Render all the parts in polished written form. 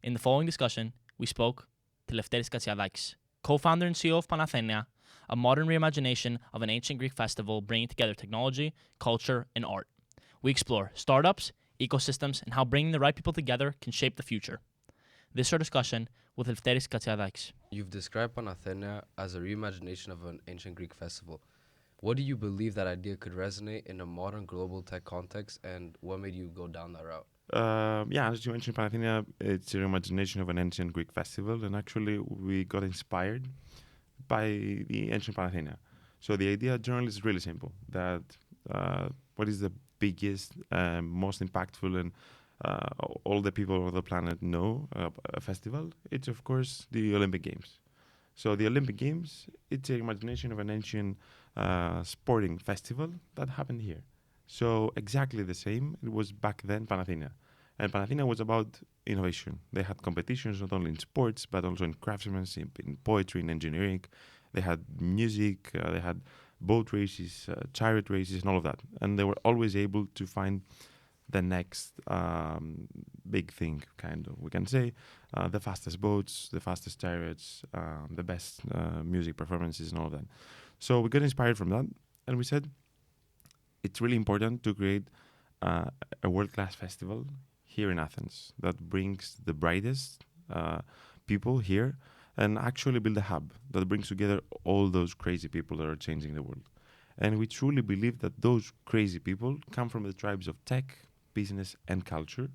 In the following discussion, we spoke to Lefteris Katsiadakis, co-founder and CEO of Panathēnea, a modern reimagination of an ancient Greek festival bringing together technology, culture, and art. We explore startups, ecosystems, and how bringing the right people together can shape the future. This is our discussion with Lefteris Katsiadakis. You've described Panathēnea as a reimagination of an ancient Greek festival. What do you believe that idea could resonate in a modern global tech context, and what made you go down that route? As you mentioned, Panathēnea, it's a reimagination of an ancient Greek festival, and actually we got inspired by the ancient Panathēnea. So the idea generally is really simple, that what is the biggest, most impactful, and all the people on the planet know a festival, it's of course the Olympic Games. So the Olympic Games, it's a reimagination of an ancient sporting festival that happened here. So exactly the same, it was back then Panathēnea. And Panathēnea was about innovation. They had competitions not only in sports, but also in craftsmanship, in poetry, in engineering. They had music, they had boat races, chariot races, and all of that. And they were always able to find the next big thing, kind of, we can say. The fastest boats, the fastest chariots, the best music performances, and all of that. So we got inspired from that, and we said, it's really important to create a world-class festival here in Athens that brings the brightest people here and actually build a hub that brings together all those crazy people that are changing the world. And we truly believe that those crazy people come from the tribes of tech, business, and culture.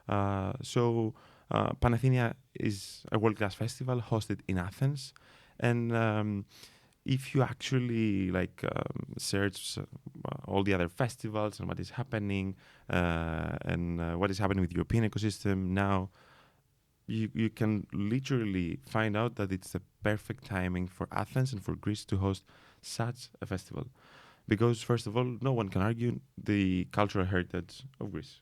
So Panathēnea is a world-class festival hosted in Athens. And if you actually search all the other festivals and what is happening and what is happening with the European ecosystem now, you can literally find out that it's the perfect timing for Athens and for Greece to host such a festival. Because first of all, no one can argue the cultural heritage of Greece.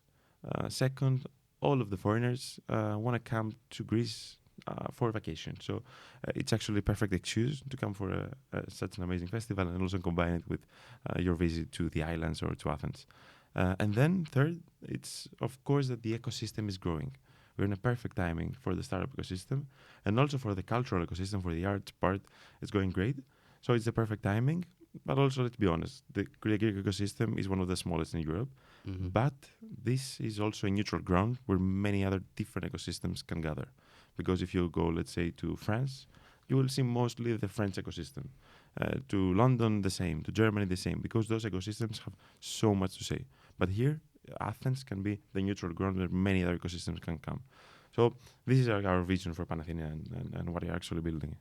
Second, all of the foreigners want to come to Greece for vacation. So it's actually a perfect excuse to come for such an amazing festival and also combine it with your visit to the islands or to Athens. And then third, it's of course that the ecosystem is growing. We're in a perfect timing for the startup ecosystem and also for the cultural ecosystem, for the arts part, it's going great. So it's the perfect timing. But also, let's be honest, the Greek ecosystem is one of the smallest in Europe. Mm-hmm. But this is also a neutral ground where many other different ecosystems can gather. Because if you go, let's say, to France, you will see mostly the French ecosystem. To London, the same. To Germany, the same. Because those ecosystems have so much to say. But here, Athens can be the neutral ground where many other ecosystems can come. So this is our vision for Panathēnea and what we're actually building.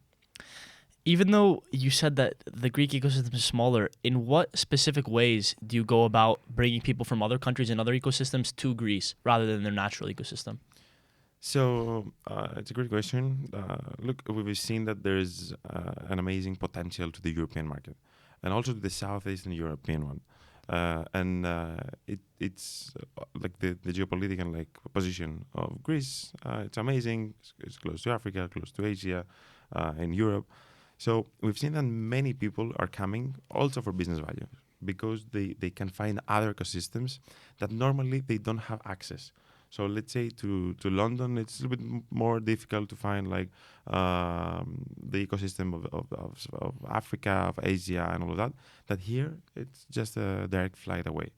Even though you said that the Greek ecosystem is smaller, in what specific ways do you go about bringing people from other countries and other ecosystems to Greece rather than their natural ecosystem? So it's a great question. Look, we've seen that there is an amazing potential to the European market and also to the Southeastern European one. It's like the geopolitical position of Greece. It's amazing. It's close to Africa, close to Asia, and Europe. So we've seen that many people are coming also for business value because they can find other ecosystems that normally they don't have access. So let's say to London, it's a little bit more difficult to find the ecosystem of Africa, of Asia, and all of that. That here, it's just a direct flight away.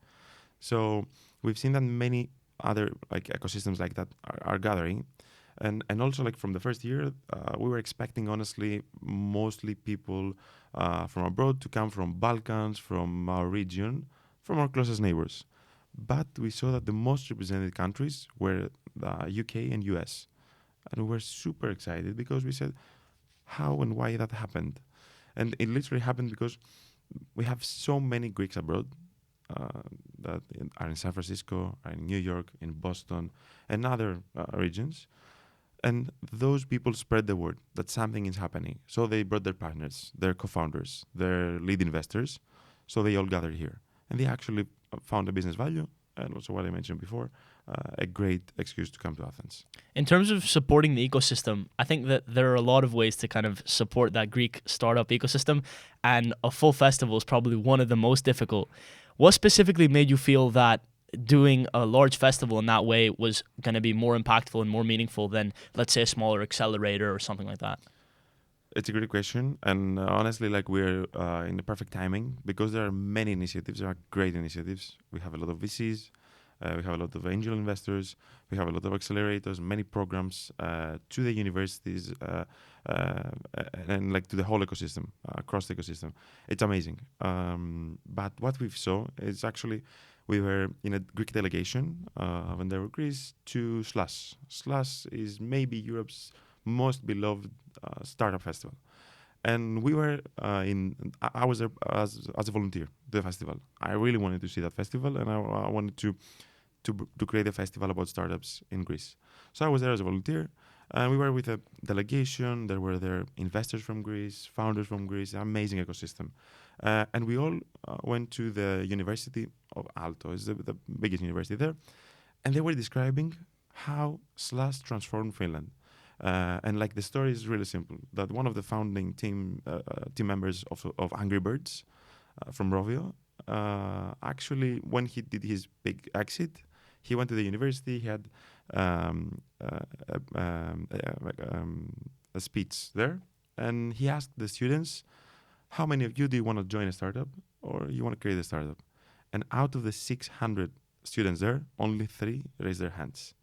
So we've seen that many other ecosystems like that are gathering. And also from the first year, we were expecting, honestly, mostly people from abroad to come from Balkans, from our region, from our closest neighbors. But we saw that the most represented countries were the UK and US. And we were super excited because we said, how and why that happened? And it literally happened because we have so many Greeks abroad that are in San Francisco, are in New York, in Boston, and other regions. And those people spread the word that something is happening. So they brought their partners, their co-founders, their lead investors. So they all gathered here. And they actually found a business value and also what I mentioned before, a great excuse to come to Athens. In terms of supporting the ecosystem, I think that there are a lot of ways to kind of support that Greek startup ecosystem, and a full festival is probably one of the most difficult. What specifically made you feel that doing a large festival in that way was going to be more impactful and more meaningful than, let's say, a smaller accelerator or something like that? It's a great question, and honestly, like we're in the perfect timing because there are many initiatives. There are great initiatives. We have a lot of VCs, we have a lot of angel investors, we have a lot of accelerators, many programs to the universities, and like to the whole ecosystem, across the ecosystem. It's amazing. But what we saw is actually we were in a Greek delegation of Endeavor Greece to Slush. Slush is maybe Europe's most beloved startup festival, and we were I was there as a volunteer to the festival. I really wanted to see that festival, and I wanted to create a festival about startups in Greece. So I was there as a volunteer, and we were with a delegation. There were investors from Greece, founders from Greece, amazing ecosystem, and we all went to the University of Aalto, is the biggest university there, and they were describing how Slush transformed Finland. And like the story is really simple. That one of the founding team members of Angry Birds from Rovio, actually, when he did his big exit, he went to the university. He had a speech there, and he asked the students, "How many of you do you want to join a startup, or you want to create a startup?" And out of the 600 students there, only 3 raised their hands.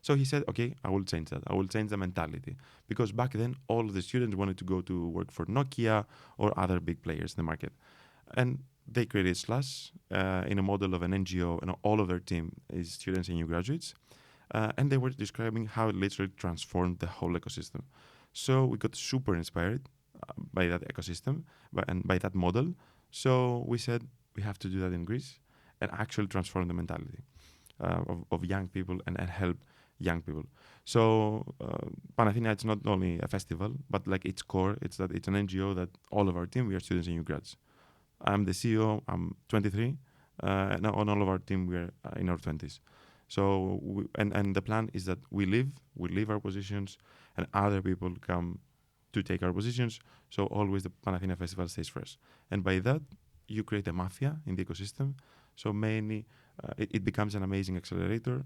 So he said, okay, I will change that. I will change the mentality. Because back then, all of the students wanted to go to work for Nokia or other big players in the market. And they created Slush in a model of an NGO, and all of their team is students and new graduates. And they were describing how it literally transformed the whole ecosystem. So we got super inspired by that ecosystem and by that model. So we said, we have to do that in Greece and actually transform the mentality of young people and help young people. So Panathēnea, it's not only a festival, but like its core, it's that it's an NGO that all of our team, we are students and new grads. I'm the CEO, I'm 23, and on all of our team, we are in our 20s. So, and the plan is that we leave our positions, and other people come to take our positions. So always the Panathēnea festival stays fresh. And by that, you create a mafia in the ecosystem. So it becomes an amazing accelerator,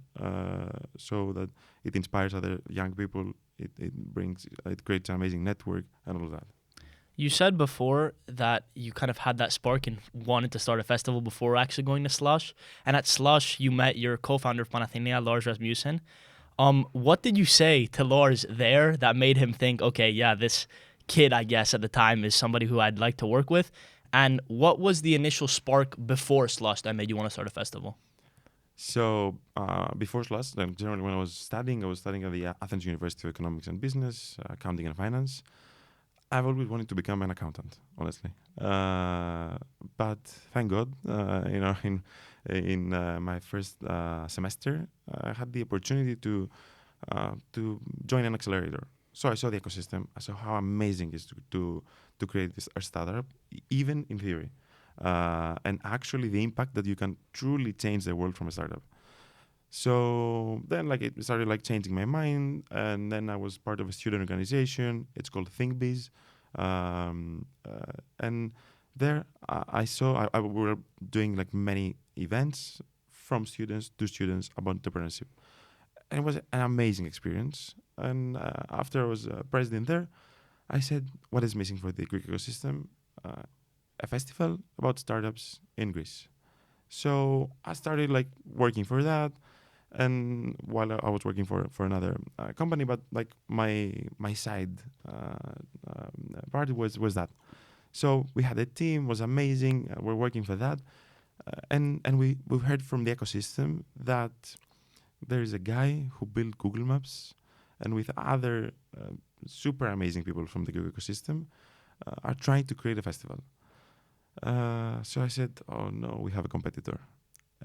so that it inspires other young people. It creates an amazing network and all that. You said before that you kind of had that spark and wanted to start a festival before actually going to Slush. And at Slush, you met your co-founder of Panathēnea, Lars. What did you say to Lars there that made him think, okay, yeah, this kid, I guess, at the time is somebody who I'd like to work with? And what was the initial spark before Slush that made you want to start a festival? So before Slush, then generally when I was studying at the Athens University of Economics and Business, Accounting and Finance. I've always wanted to become an accountant, honestly. But thank God, in my first semester, I had the opportunity to join an accelerator. So I saw the ecosystem. I saw how amazing it is to create a startup, even in theory, and actually the impact that you can truly change the world from a startup. So then, it started changing my mind, and then I was part of a student organization. It's called ThinkBiz, and there I saw we were doing many events from students to students about entrepreneurship, and it was an amazing experience. And after I was president there, I said, what is missing for the Greek ecosystem? A festival about startups in Greece. So I started working for that, and while I was working for another company, but my side part was that. So we had a team, was amazing. We're working for that, and we've heard from the ecosystem that there is a guy who built Google Maps, and with other super amazing people from the Google ecosystem are trying to create a festival. So I said, oh no, we have a competitor.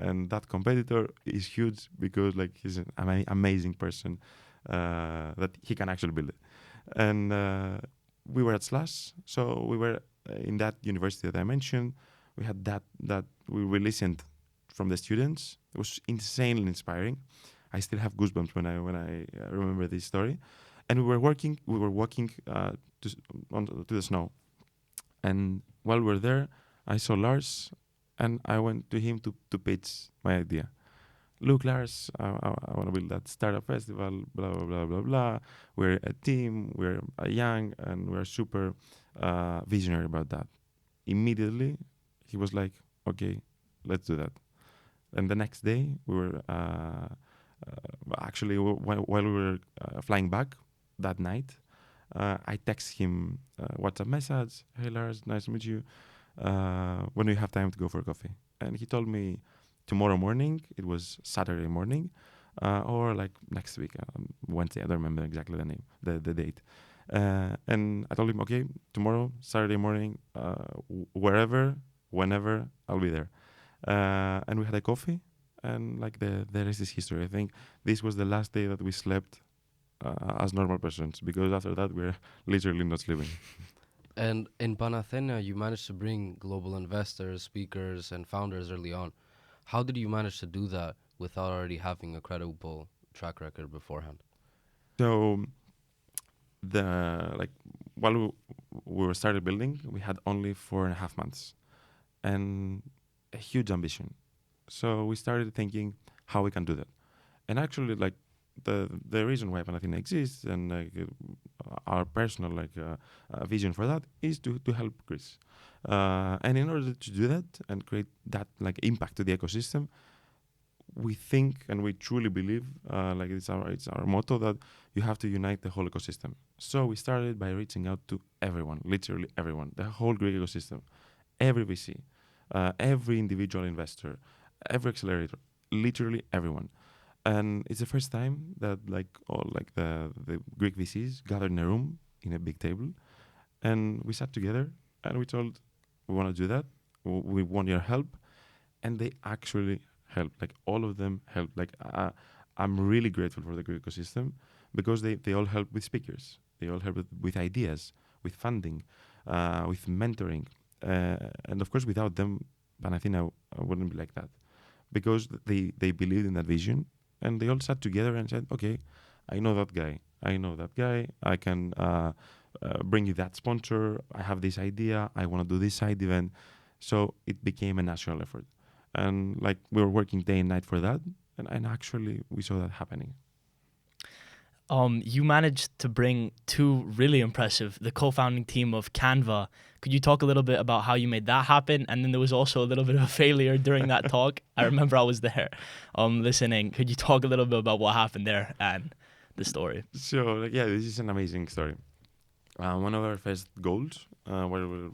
And that competitor is huge because he's an amazing person that he can actually build it. And we were at Slush, so we were in that university that I mentioned. We had that we listened from the students. It was insanely inspiring. I still have goosebumps when I remember this story. And we were walking to the snow. And while we were there, I saw Lars, and I went to him to pitch my idea. look, Lars, I want to build that startup festival, blah, blah, blah, blah, blah. We're a team, we're young, and we're super visionary about that. Immediately, he was like, okay, let's do that. And the next day, we were actually, while we were flying back that night, I text him WhatsApp message, hey Lars, nice to meet you. When do you have time to go for coffee? And he told me tomorrow morning, it was Saturday morning, or like next week, Wednesday, I don't remember exactly the name, the date. And I told him, okay, tomorrow, Saturday morning, wherever, whenever, I'll be there. And we had a coffee, and like the rest is history. I think this was the last day that we slept as normal persons, because after that, we're literally not sleeping. And in Panathēnea, you managed to bring global investors, speakers, and founders early on. How did you manage to do that without already having a credible track record beforehand? So while we were started building, we had only 4.5 months and a huge ambition. So we started thinking how we can do that. And actually, like the reason why Panathēnea exists and our personal vision for that is to help Greece. And in order to do that and create that like impact to the ecosystem, we think and we truly believe, like it's our motto, that you have to unite the whole ecosystem. So we started by reaching out to everyone, literally everyone, the whole Greek ecosystem, every VC, every individual investor, every accelerator, literally everyone. And it's the first time that all the Greek VCs gathered in a room in a big table, and we sat together and we told, we want to do that, we want your help, and they actually helped. Like all of them helped. Like I'm really grateful for the Greek ecosystem, because they all help with speakers, they all help with ideas, with funding, with mentoring, and of course without them, Panathēnea wouldn't be like that, because they believed in that vision. And they all sat together and said, okay, I know that guy. I can bring you that sponsor. I have this idea. I want to do this side event. So it became a national effort. And like we were working day and night for that. And actually we saw that happening. You managed to bring two really impressive, the co-founding team of Canva. Could you talk a little bit about how you made that happen? And then there was also a little bit of a failure during that talk. I remember I was there listening. Could you talk a little bit about what happened there and the story? So this is an amazing story. One of our first goals, where we were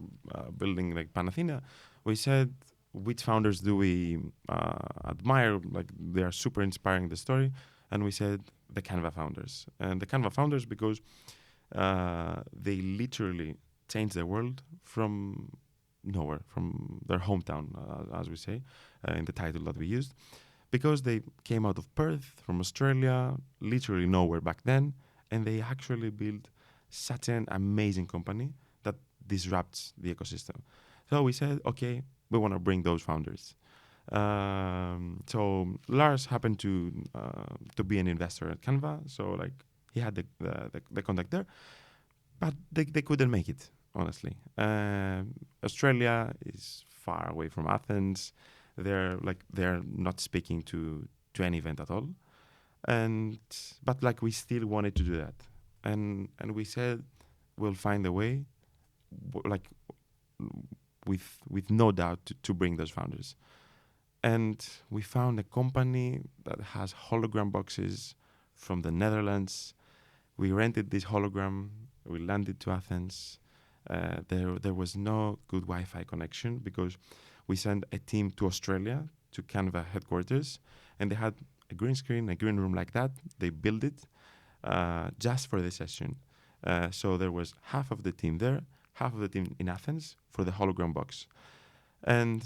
building like Panathēnea, we said, which founders do we admire? Like they are super inspiring, the story. And we said the Canva founders. And the Canva founders because they literally changed the world from nowhere, from their hometown, as we say, in the title that we used. Because they came out of Perth, from Australia, literally nowhere back then, and they actually built such an amazing company that disrupts the ecosystem. So we said, okay, we want to bring those founders. So Lars happened to be an investor at Canva, so like he had the contact there, but they couldn't make it, honestly. Australia is far away from Athens. They're not speaking to any event at all, but like we still wanted to do that, and we said we'll find a way, like with no doubt to bring those founders. And we found a company that has hologram boxes from the Netherlands. We rented this hologram. We landed to Athens. There was no good Wi-Fi connection because we sent a team to Australia, to Canva headquarters, and they had a green screen, a green room like that. They built it just for the session. So there was half of the team there, half of the team in Athens for the hologram box. And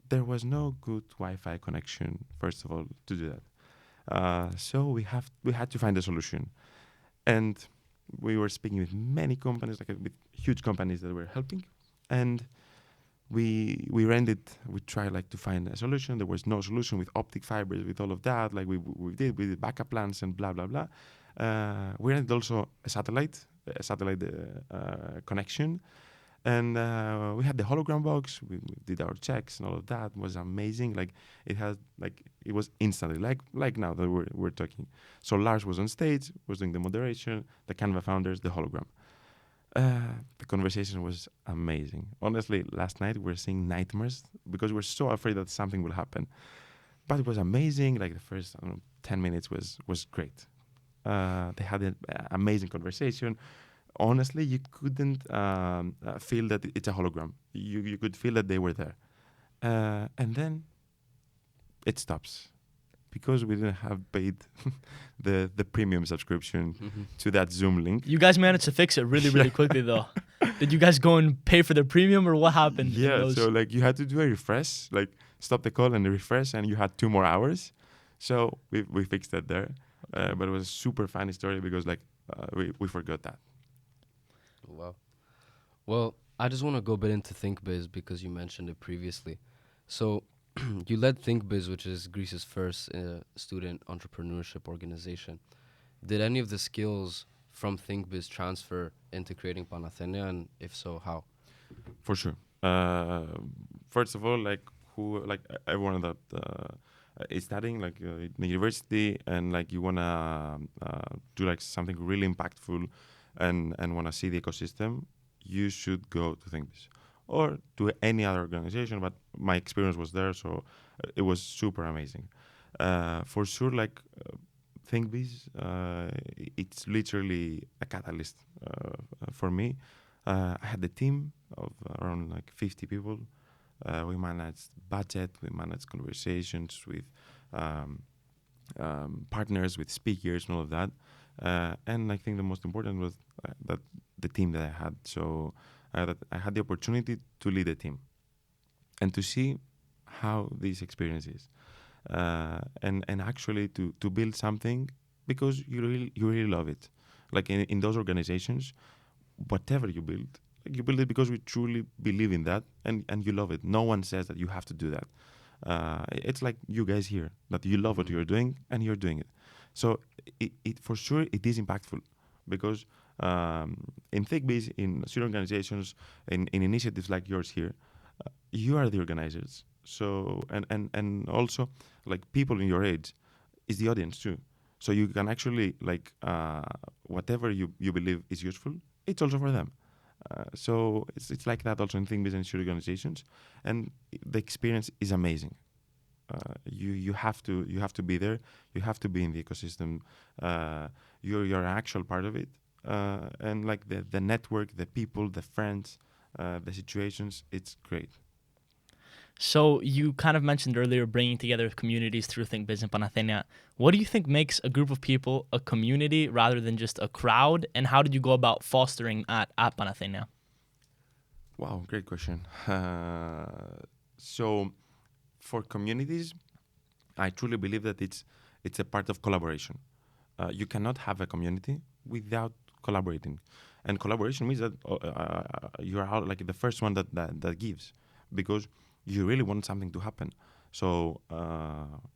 there was no good Wi-Fi connection, first of all, to do that. So we had to find a solution. And we were speaking with many companies, with huge companies that were helping. And we tried to find a solution. There was no solution with optic fibers, with all of that. We did backup plans and blah, blah, blah. We rented also a satellite connection. And we had the hologram box. We did our checks and all of that. It was amazing. Like it was instantly like now that we're talking. So Lars was on stage, was doing the moderation, the Canva founders, the hologram. The conversation was amazing. Honestly, last night we were seeing nightmares because we're so afraid that something will happen. But it was amazing. Like the first 10 minutes was great. They had an amazing conversation. Honestly, you couldn't feel that it's a hologram. You could feel that they were there. And then it stops because we didn't have paid the premium subscription to that Zoom link. You guys managed to fix it really quickly, though. Did you guys go and pay for the premium, or what happened? Yeah, so like you had to do a refresh, like stop the call and refresh, and you had 2 more hours. So we fixed that there. But it was a super funny story because like we forgot that. Wow. Well, I just want to go a bit into ThinkBiz because you mentioned it previously. So you led ThinkBiz, which is Greece's first student entrepreneurship organization. Did any of the skills from ThinkBiz transfer into creating Panathēnea, and if so, how? For sure. First of all, everyone that is studying in the university and like you wanna do like something really impactful and wanna see the ecosystem, you should go to ThinkBiz or to any other organization. But my experience was there, so it was super amazing. For sure, ThinkBiz, it's literally a catalyst for me. I had a team of around 50 people. We managed budget, we managed conversations with partners, with speakers, and all of that. And I think the most important was that the team that I had. So that I had the opportunity to lead a team and to see how this experience is. And actually to build something because you really love it. Like in those organizations, whatever you build it because we truly believe in that and you love it. No one says that you have to do that. It's like you guys here, that you love what you're doing and you're doing it. So it for sure it is impactful because in ThinkBiz, in student organizations, in initiatives like yours here, you are the organizers. So and also like people in your age is the audience too. So you can actually whatever you believe is useful, it's also for them. So it's like that also in ThinkBiz and student organizations, and the experience is amazing. You have to be there. You have to be in the ecosystem. You're an actual part of it, and like the network, the people, the friends, the situations. It's great. So you kind of mentioned earlier bringing together communities through ThinkBiz and Panathēnea. What do you think makes a group of people a community rather than just a crowd? And how did you go about fostering at Panathēnea? Wow, great question. So for communities, I truly believe that it's a part of collaboration. You cannot have a community without collaborating. And collaboration means that you are like the first one that gives, because you really want something to happen. So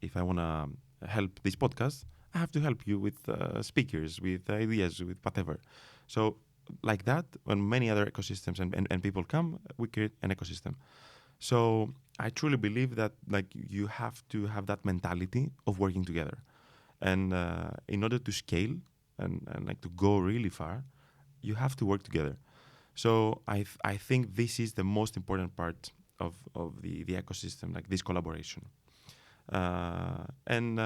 if I want to help this podcast, I have to help you with speakers, with ideas, with whatever. So like that, when many other ecosystems and people come, we create an ecosystem. So I truly believe that like you have to have that mentality of working together. And in order to scale and like to go really far, you have to work together. So I think this is the most important part of the ecosystem, like this collaboration. And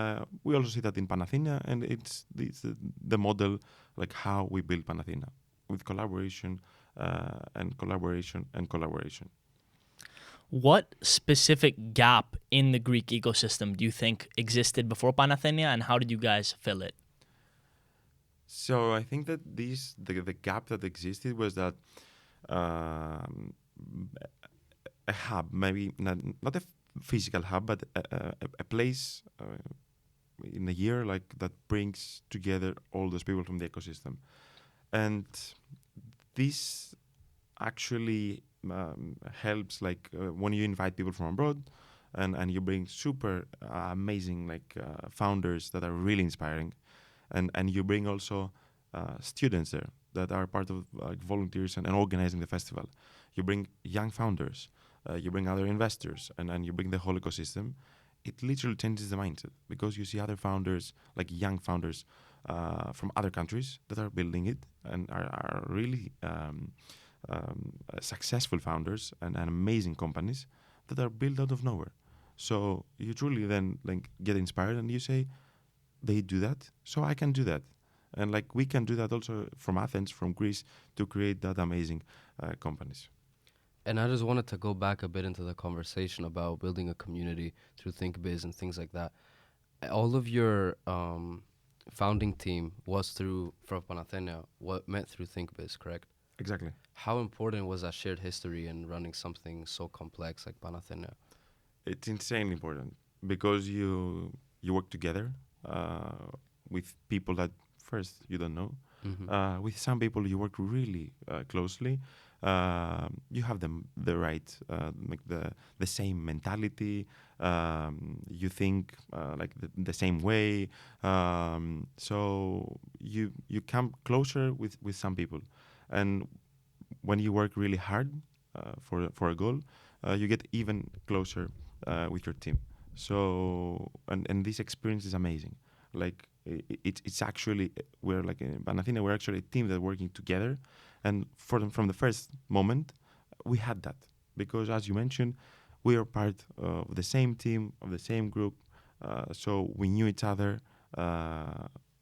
we also see that in Panathēnea, and it's the model, like how we build Panathēnea, with collaboration and collaboration and collaboration. What specific gap in the Greek ecosystem do you think existed before Panathēnea, and how did you guys fill it? So I think that the gap that existed was that a hub, maybe not a physical hub, but a place in a year like that brings together all those people from the ecosystem. And this actually helps when you invite people from abroad and you bring super amazing founders that are really inspiring, and you bring also students there that are part of volunteers and organizing the festival. You bring young founders, you bring other investors, and you bring the whole ecosystem. It literally changes the mindset because you see other founders, like young founders from other countries that are building it and are really successful founders and amazing companies that are built out of nowhere. So you truly then get inspired and you say, they do that, so I can do that. And we can do that also from Athens, from Greece, to create that amazing companies. And I just wanted to go back a bit into the conversation about building a community through ThinkBiz and things like that. All of your founding team was from Panathēnea, what meant through ThinkBiz, correct? Exactly. How important was that shared history in running something so complex like Panathēnea? It's insanely important because you work together with people that first you don't know. Mm-hmm. With some people you work really closely. You have the right, the same mentality. You think the same way. So you come closer with some people, and when you work really hard for a goal, you get even closer with your team. So and this experience is amazing. It's actually, we're like in Panathēnea, we're actually a team that working together, and from the first moment we had that, because as you mentioned, we are part of the same team, of the same group, so we knew each other,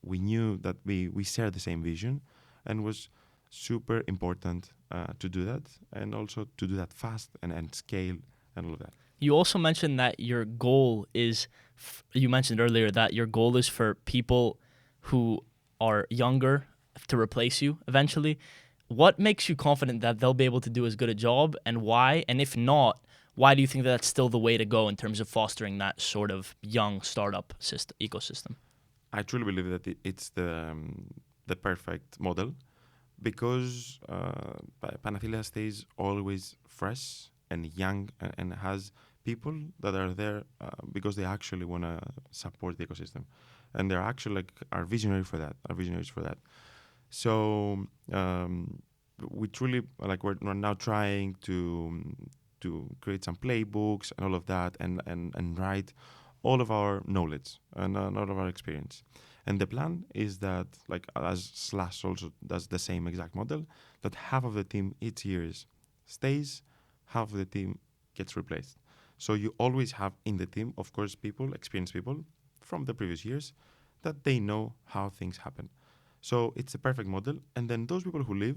we knew that we shared the same vision, and was super important to do that, and also to do that fast and scale and all of that. You also mentioned that your goal is, you mentioned earlier that your goal is for people who are younger to replace you eventually. What makes you confident that they'll be able to do as good a job, and why? And if not, why do you think that that's still the way to go in terms of fostering that sort of young startup ecosystem? I truly believe that it's the perfect model, because Panathēnea stays always fresh and young, and has people that are there because they actually want to support the ecosystem, and they're actually are visionaries for that. So we truly we're now trying to create some playbooks and all of that, and write all of our knowledge and all of our experience. And the plan is that, as Slush also does the same exact model, that half of the team each year stays, half of the team gets replaced. So you always have in the team, of course, experienced people from the previous years, that they know how things happen. So it's a perfect model. And then those people who leave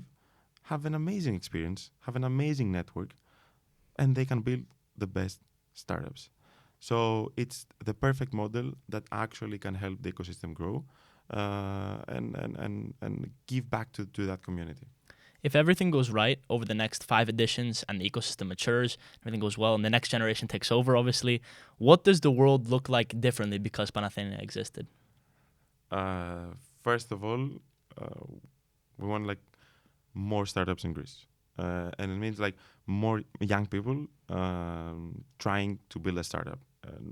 have an amazing experience, have an amazing network, and they can build the best startups. So it's the perfect model that actually can help the ecosystem grow and give back to that community. If everything goes right over the next 5 editions and the ecosystem matures, everything goes well, and the next generation takes over, obviously, what does the world look like differently because Panathēnea existed? First of all, we want more startups in Greece. And it means more young people trying to build a startup,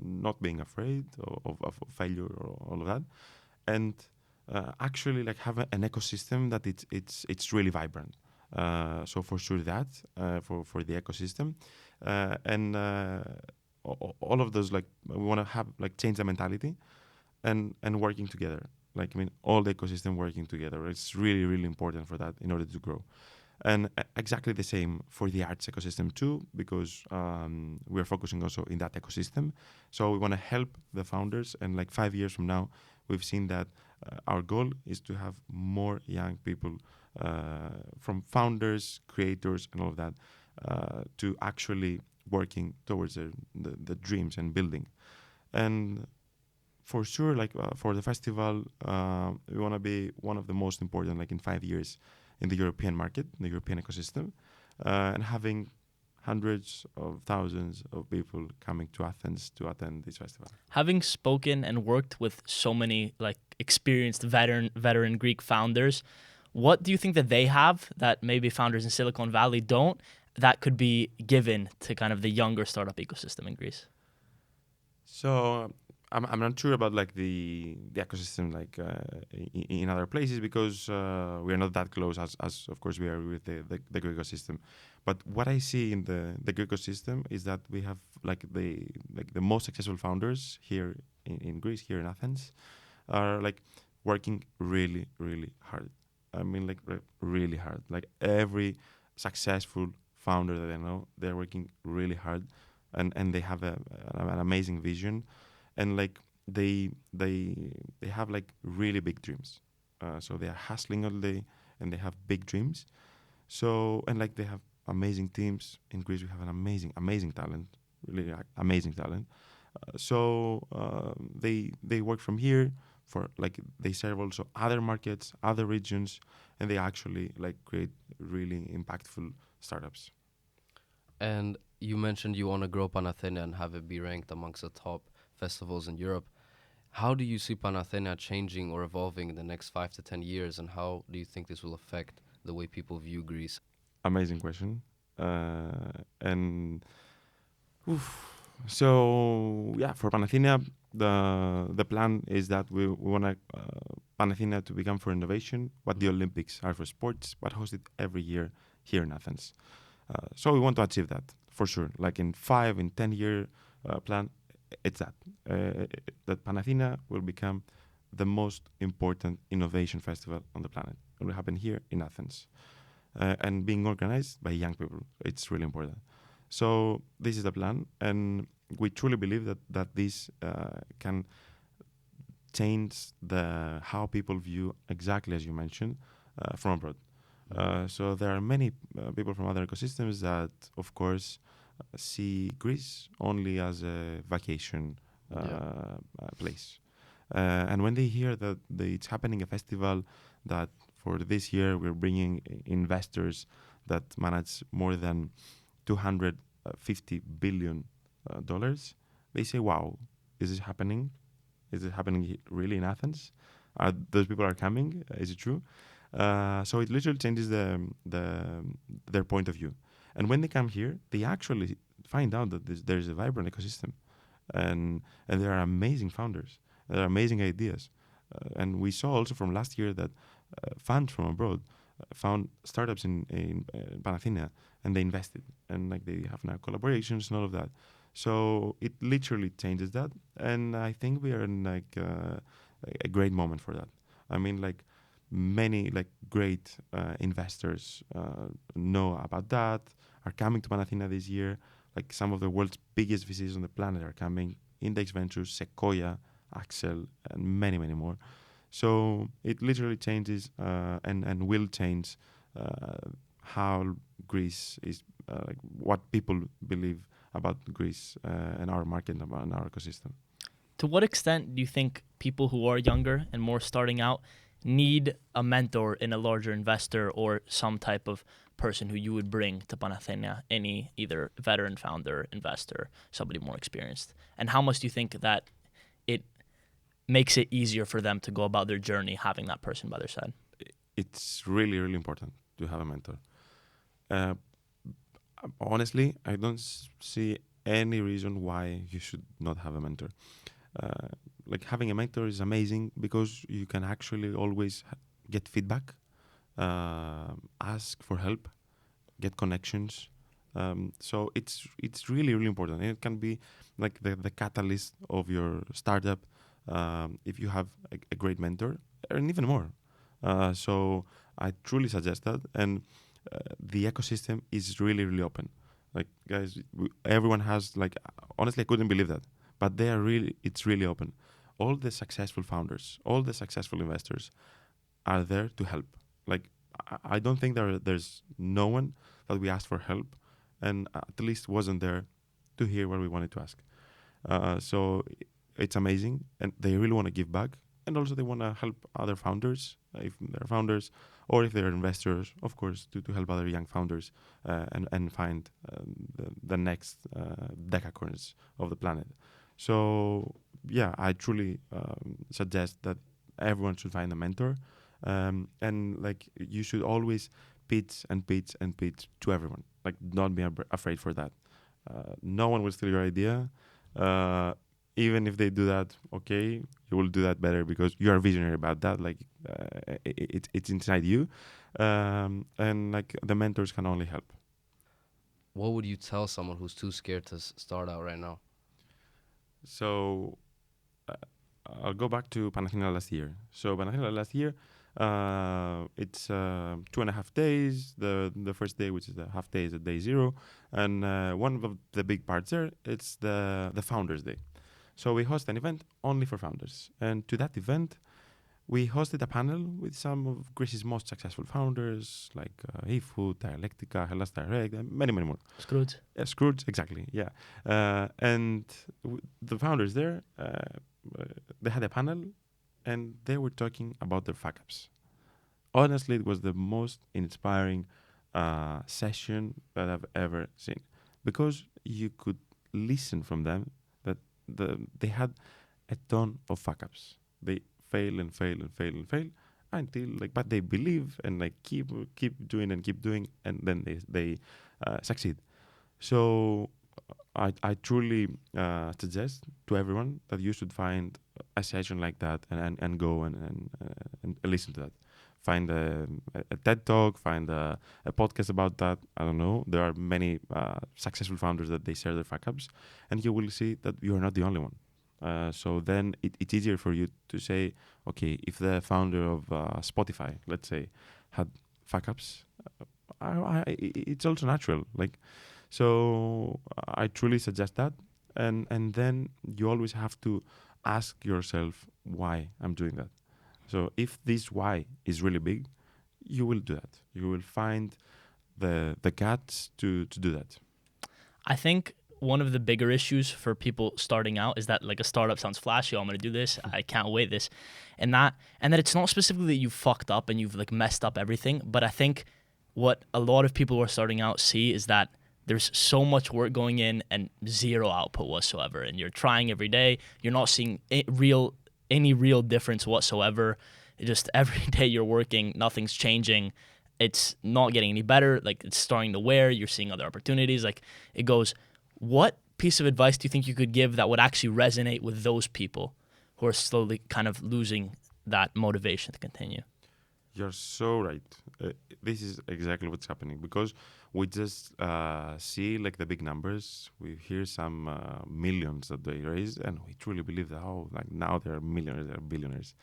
not being afraid of failure or all of that, and actually have an ecosystem that it's really vibrant. So for sure that for the ecosystem, and all of those we want to have change the mentality and working together. All the ecosystem working together. It's really, really important for that in order to grow. And exactly the same for the arts ecosystem too, because we're focusing also in that ecosystem. So we want to help the founders, and 5 years from now, we've seen that our goal is to have more young people from founders, creators, and all of that to actually working towards the dreams and building. And for sure, for the festival, we want to be one of the most important, in 5 years, in the European market, the European ecosystem, and having hundreds of thousands of people coming to Athens to attend this festival. Having spoken and worked with so many experienced veteran Greek founders, what do you think that they have that maybe founders in Silicon Valley don't, that could be given to kind of the younger startup ecosystem in Greece? So I'm not sure about like the ecosystem like in other places because we are not that close as of course we are with the Greek ecosystem. But what I see in the Greek ecosystem is that we have like the most successful founders here in Greece, here in Athens, are like working really really hard. I mean like really hard. Like every successful founder that I know, they're working really hard, and they have an amazing vision, and like they have like really big dreams. So they are hustling all day, and they have big dreams. So and like they have amazing teams in Greece. We have an amazing talent, really amazing talent. They work from here for like they serve also other markets, other regions, and they actually like create really impactful startups. And you mentioned you want to grow Panathēnea and have it be ranked amongst the top festivals in Europe. How do you see Panathēnea changing or evolving in the next 5 to 10 years, and how do you think this will affect the way people view Greece? Amazing question. And so yeah, for Panathēnea, the plan is that we want Panathēnea to become for innovation what the Olympics are for sports, but hosted every year here in Athens. So we want to achieve that for sure. Like in 5 in 10 year plan, it's that Panathēnea will become the most important innovation festival on the planet. It will happen here in Athens, and being organized by young people. It's really important. So this is the plan, and we truly believe that this can change how people view, exactly as you mentioned, from abroad. So there are many people from other ecosystems that, of course, see Greece only as a vacation place. And when they hear that it's happening a festival that for this year we're bringing investors that manage more than $250 billion, they say, "Wow, is this happening? Is it happening really in Athens? Those people are coming? Is it true?" So it literally changes their point of view. And when they come here, they actually find out that there's a vibrant ecosystem, and there are amazing founders. There are amazing ideas, and we saw also from last year that funds from abroad found startups in Panathēnea, and they invested, and like they have now collaborations and all of that. So it literally changes that, and I think we are in like a great moment for that. I mean, like many like great investors know about that, are coming to Panathēnea this year. Like some of the world's biggest VCs on the planet are coming: Index Ventures, Sequoia, Accel, and many more. So it literally changes and will change how Greece is, like what people believe about Greece and our market and our ecosystem. To what extent do you think people who are younger and more starting out need a mentor in a larger investor or some type of person who you would bring to Panathēnea, any either veteran founder, investor, somebody more experienced? And how much do you think that it makes it easier for them to go about their journey having that person by their side? It's really, really important to have a mentor. Honestly, I don't see any reason why you should not have a mentor. Like having a mentor is amazing because you can actually always get feedback, ask for help, get connections. So it's really, really important. And it can be like the catalyst of your startup if you have a great mentor, and even more. So I truly suggest that. And the ecosystem is really, really open. Like guys, everyone has like, honestly, I couldn't believe that. But it's really open. All the successful founders, all the successful investors are there to help. Like, I don't think there's no one that we asked for help and at least wasn't there to hear what we wanted to ask. So it's amazing, and they really want to give back. And also they want to help other founders, if they're founders, or if they're investors, of course, to help other young founders and find the next decacorns of the planet. So yeah, I truly suggest that everyone should find a mentor, and like you should always pitch to everyone. Like, not be afraid for that. No one will steal your idea. even if they do that, okay, you will do that better because you are visionary about that. Like it's inside you, and like the mentors can only help. What would you tell someone who's too scared to start out right now? So uh, I'll go back to Panathēnea last year. So Panathēnea last year, it's 2.5 days. The first day, which is the half day, is at day 0, and one of the big parts there, it's the Founders Day. So we host an event only for founders, and to that event, we hosted a panel with some of Greece's most successful founders, like eFood, Dialectica, Hellas Direct, and many, many more. Scrooge. Yeah, Scrooge, exactly. Yeah, and the founders there, they had a panel, and they were talking about their fuck ups. Honestly, it was the most inspiring session that I've ever seen, because you could listen from them that they had a ton of fuck ups. They fail and fail and fail and fail until like, but they believe and like keep doing and keep doing, and then they succeed. So I truly suggest to everyone that you should find a session like that and go and listen to that. Find a TED talk, find a podcast about that. I don't know. There are many successful founders that they share their fuck ups, and you will see that you are not the only one. So then it's easier for you to say, okay, if the founder of Spotify, let's say, had fuck ups, it's also natural. Like, so I truly suggest that, and then you always have to ask yourself why I'm doing that. So if this why is really big, you will do that. You will find the guts to do that. I think one of the bigger issues for people starting out is that like a startup sounds flashy. Oh, I'm gonna do this. I can't wait this, and that it's not specifically that you fucked up and you've like messed up everything. But I think what a lot of people who are starting out see is that there's so much work going in and zero output whatsoever, and you're trying every day. You're not seeing any real difference whatsoever. Just every day you're working, nothing's changing. It's not getting any better. Like it's starting to wear. You're seeing other opportunities. Like it goes. What piece of advice do you think you could give that would actually resonate with those people who are slowly kind of losing that motivation to continue? You're so right. This is exactly what's happening, because we just see like the big numbers. We hear some millions that they raise, and we truly believe that like now they're millionaires, they're billionaires.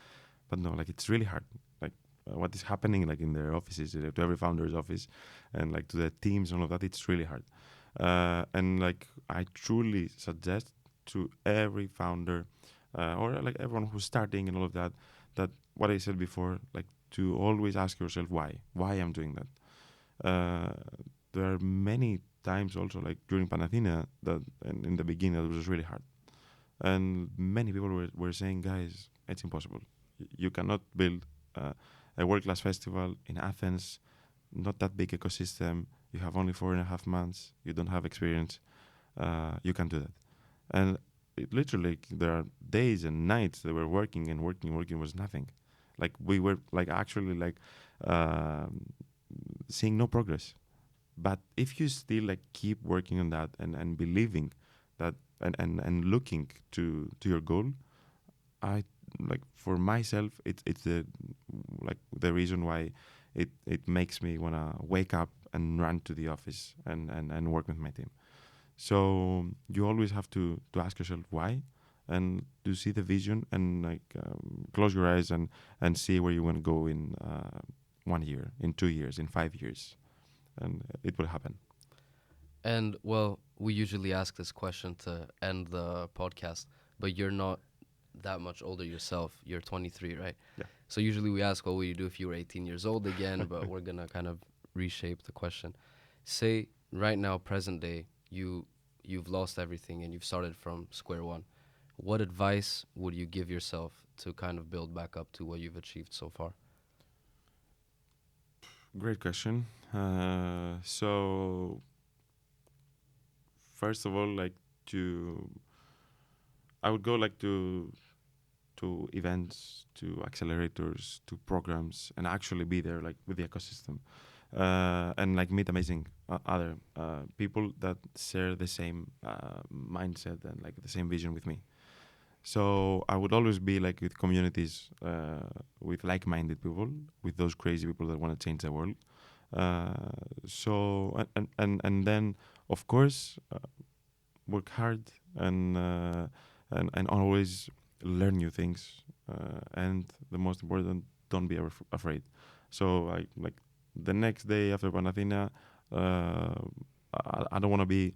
But no, like it's really hard. Like what is happening like in their offices, to every founder's office, and like to the teams and all of that, it's really hard. And like I truly suggest to every founder or like everyone who's starting and all of that, that what I said before, like to always ask yourself why I'm doing that. There are many times also like during Panathēnea that in the beginning it was really hard, and many people were saying, guys, it's impossible. You cannot build a world-class festival in Athens, not that big ecosystem. You have only 4.5 months. You don't have experience. You can do that. And it literally, there are days and nights that we're working and working was nothing. Like we were like actually like seeing no progress. But if you still like keep working on that and believing that and looking to your goal, I like for myself it's the like the reason why it makes me wanna wake up and run to the office and work with my team. So you always have to ask yourself why, and to see the vision and like close your eyes and see where you want to go in 1 year, in 2 years, in 5 years, and it will happen. And well, we usually ask this question to end the podcast, but you're not that much older yourself. You're 23, right? Yeah. So usually we ask, what would you do if you were 18 years old again? But we're gonna kind of reshape the question. Say right now, present day, you've lost everything and you've started from square one. What advice would you give yourself to kind of build back up to what you've achieved so far? Great question. So first of all, like I would go like to events, to accelerators, to programs, and actually be there like with the ecosystem, and like meet amazing other people that share the same mindset and like the same vision with me. So I would always be like with communities, with like-minded people, with those crazy people that want to change the world. And then of course work hard and always learn new things. And the most important, don't be afraid. So I like the next day after Panathēnea, I don't want to be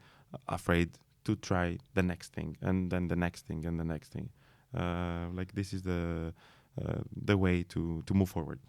afraid to try the next thing and then the next thing and the next thing. Like this is the way to move forward.